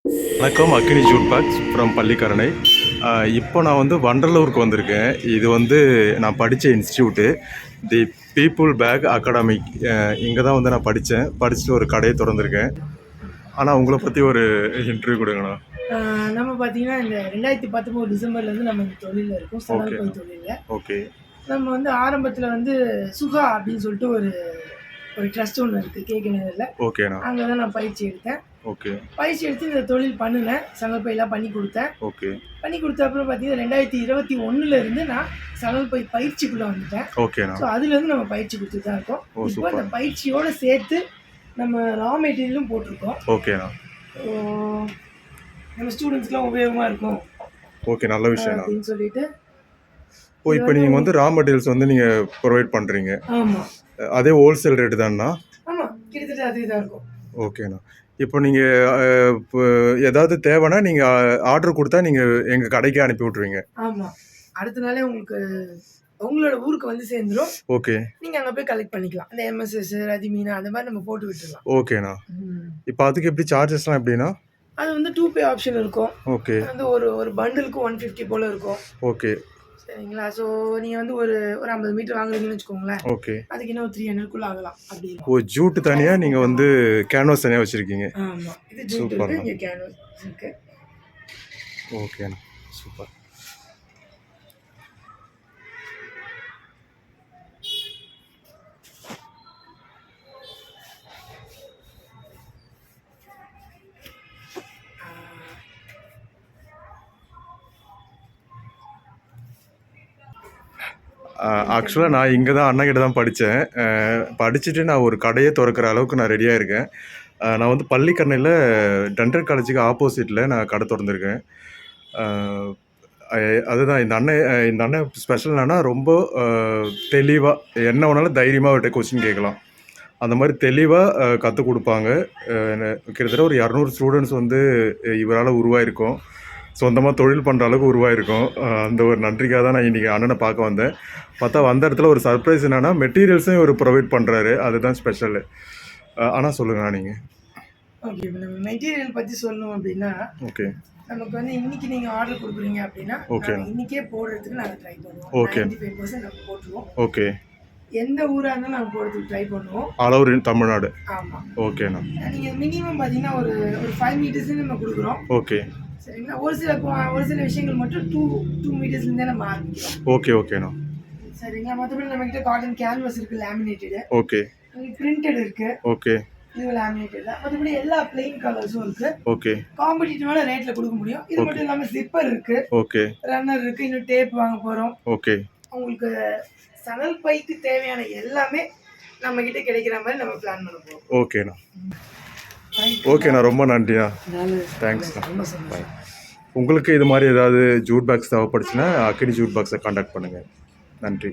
வணக்கம், அக்கினி Jude packs from Pallikaranai. இப்போ நான் வந்து வண்டலூருக்கு வந்திருக்கேன். இது வந்து நான் படித்த institute the people back academic. இங்கே தான் வந்து நான் படிச்சுட்டு ஒரு கடையை திறந்திருக்கேன். ஆனால் உங்களை பற்றி ஒரு இன்டர்வியூ கொடுங்கண்ணா. நம்ம பார்த்தீங்கன்னா இந்த 2019 டிசம்பர்லேருந்து நம்ம இந்த தொழிலில் இருக்கோம், சணல் பை தொழிலில். ஓகே. நம்ம வந்து ஆரம்பத்தில் வந்து சுகா அப்படின்னு சொல்லிட்டு ஒரு ட்ரஸ்ட் ஒன்று இருக்குது கேகே நகரில். ஓகேண்ணா. அங்கே தான் நான் பயிற்சி எடுத்தேன். ஓகே. பயிற்சி எடுத்து இந்த தொழில் பண்ணினேன், சணல் பையெல்லாம் பண்ணி கொடுத்தேன். ஓகே. பண்ணி கொடுத்த அப்புறம் பார்த்தீங்கன்னா 2021 நான் சணல் பை பயிற்சிக்குள்ளே வந்துட்டேன். ஓகேண்ணா. ஸோ அதுலேருந்து நம்ம பயிற்சி கொடுத்துட்டு தான் இருக்கோம். இப்போ அந்த பயிற்சியோடு சேர்த்து நம்ம ரா மெட்டீரியலும் போட்டிருக்கோம். ஓகேண்ணா. நம்ம ஸ்டூடெண்ட்ஸ்க்குலாம் உபயோகமாக இருக்கும். ஓகே, நல்ல விஷயம் அப்படின்னு சொல்லிட்டு. இப்போ நீங்கள் வந்து ரா மெட்டீரியல்ஸ் வந்து நீங்கள் ப்ரொவைட் பண்ணுறீங்க. ஆமாம். அதே ஹோல்சேல் ரேட்டு தான்ண்ணா? ஆமாம், கிட்டத்தட்ட அதே தான் இருக்கும். ஓகேண்ணா. இப்போ நீங்கள் இப்போ ஏதாவது தேவைன்னா நீங்கள் ஆர்டர் கொடுத்தா நீங்கள் எங்கள் கடைக்கே அனுப்பி விட்ருவீங்க? ஆமாம், அடுத்த நாளே உங்களுக்கு உங்களோட ஊருக்கு வந்து சேர்ந்துடும். ஓகே. நீங்கள் அங்கே போய் கலெக்ட் பண்ணிக்கலாம். அந்த எம்எஸ்எஸ், ரதிமீனா அந்த மாதிரி நம்ம போட்டு விட்டுடலாம். ஓகேண்ணா. இப்போ அதுக்கு எப்படி சார்ஜஸ்லாம் எப்படின்னா? அது வந்து 2 பே ஆப்ஷன் இருக்கும். ஓகே. வந்து ஒரு பண்டிலுக்கு 150 போல் இருக்கும். ஓகே. சரிங்களா? ஸோ நீங்கள் வந்து ஒரு 50 மீட்டர் வாங்குறீங்கன்னு வச்சுக்கோங்களேன். ஓகே. அதுக்கு இன்னும் 300 ஆகலாம். அப்படி ஜூட்டு தனியாக நீங்கள் வந்து கேன்வாஸ் தனியாக வச்சுருக்கீங்க? ஆமாம், இது ஜூட் இருக்குது, இங்கே கேன்வாஸ் இருக்குது. ஓகேண்ணா, சூப்பர். ஆக்சுவலாக நான் இங்கே தான் அண்ணங்கிட்ட தான் படித்தேன். படிச்சுட்டு நான் ஒரு கடையை திறக்கிற அளவுக்கு நான் ரெடியாக இருக்கேன். நான் வந்து பள்ளிக்கரணையில் டென்டல் காலேஜுக்கு ஆப்போசிட்டில் நான் கடை திறந்துருக்கேன். அதுதான் இந்த அண்ணன் ஸ்பெஷல் என்னன்னா ரொம்ப தெளிவாக என்ன வேணாலும் தைரியமாக அவர்கிட்ட கொஸ்டின் கேட்கலாம். அந்த மாதிரி தெளிவாக கற்றுக் கொடுப்பாங்க. கிட்டத்தட்ட ஒரு 200 ஸ்டூடெண்ட்ஸ் வந்து இவரால் உருவாயிருக்கோம். சொந்தமாக தொழில் பண்ணுற அளவுக்கு உருவாயிருக்கும். அந்த ஒரு நன்றிக்காக தான் நான் இன்றைக்கி அண்ணனை பார்க்க வந்தேன். பார்த்தா வந்த இடத்துல ஒரு சர்ப்ரைஸ் என்னென்னா மெட்டீரியல்ஸும் இவர் ப்ரொவைட் பண்ணுறாரு. அதுதான் ஸ்பெஷலு. ஆனால் சொல்லுங்கண்ணா நீங்கள். ஓகே, இப்போ நம்ம மெட்டீரியல் பற்றி சொல்லணும் அப்படின்னா, ஓகே, நமக்கு வந்து இன்றைக்கி நீங்கள் ஆர்டர் கொடுக்குறீங்க அப்படின்னா, ஓகே, இன்றைக்கே போடுறதுக்கு நாங்கள் ட்ரை பண்ணுவோம். ஓகே, 95% நம்ம போட்டுருவோம். ஓகே. எந்த ஊராக இருந்தாலும் நாங்கள் போடுறதுக்கு ட்ரை பண்ணுவோம். All over Tamil Nadu? ஆமாம். ஓகேண்ணா. நீங்கள் மினிமம் பார்த்தீங்கன்னா ஒரு 5 மீட்டர்ஸ்லேருந்து நம்ம கொடுக்குறோம். ஓகே. சரிங்களா? ஒரு சில விஷயங்கள் மட்டும் 2 மீட்டர்ஸ்லேருந்தே நம்ம ஆரம்பிக்கிறோம். ஓகே. ஓகேண்ணா. சரிங்களா? மற்றபடி நம்மகிட்ட காட்டன் கேன்வாஸ் இருக்குது, லேமினேட்டடு. ஓகே. பிரிண்டட் இருக்குது. ஓகே. இது லேமினேட்டட் தான். மற்றபடி எல்லா பிளெயின் கலர்ஸும் இருக்குது. ஓகே. காம்படிட்டிவான ரேட்டில் கொடுக்க முடியும். இது மட்டும் இல்லாமல் ஜிப்பர் இருக்குது. ஓகே. ரன்னர் இருக்குது. இன்னும் டேப் வாங்க போகிறோம். ஓகே. உங்களுக்கு சணல் பைக்கு தேவையான எல்லாமே நம்மக்கிட்ட கிடைக்கிற மாதிரி நம்ம பிளான் பண்ண போகிறோம். ஓகேண்ணா. ஓகேண்ணா, ரொம்ப நன்றிண்ணா. தேங்க்ஸ்ண்ணா. பாய். உங்களுக்கு இது மாதிரி ஏதாவது ஜூட் பேக்ஸ் தேவைப்படுச்சுன்னா அக்கினி ஜூட் பேக்ஸை கான்டாக்ட் பண்ணுங்கள். நன்றி.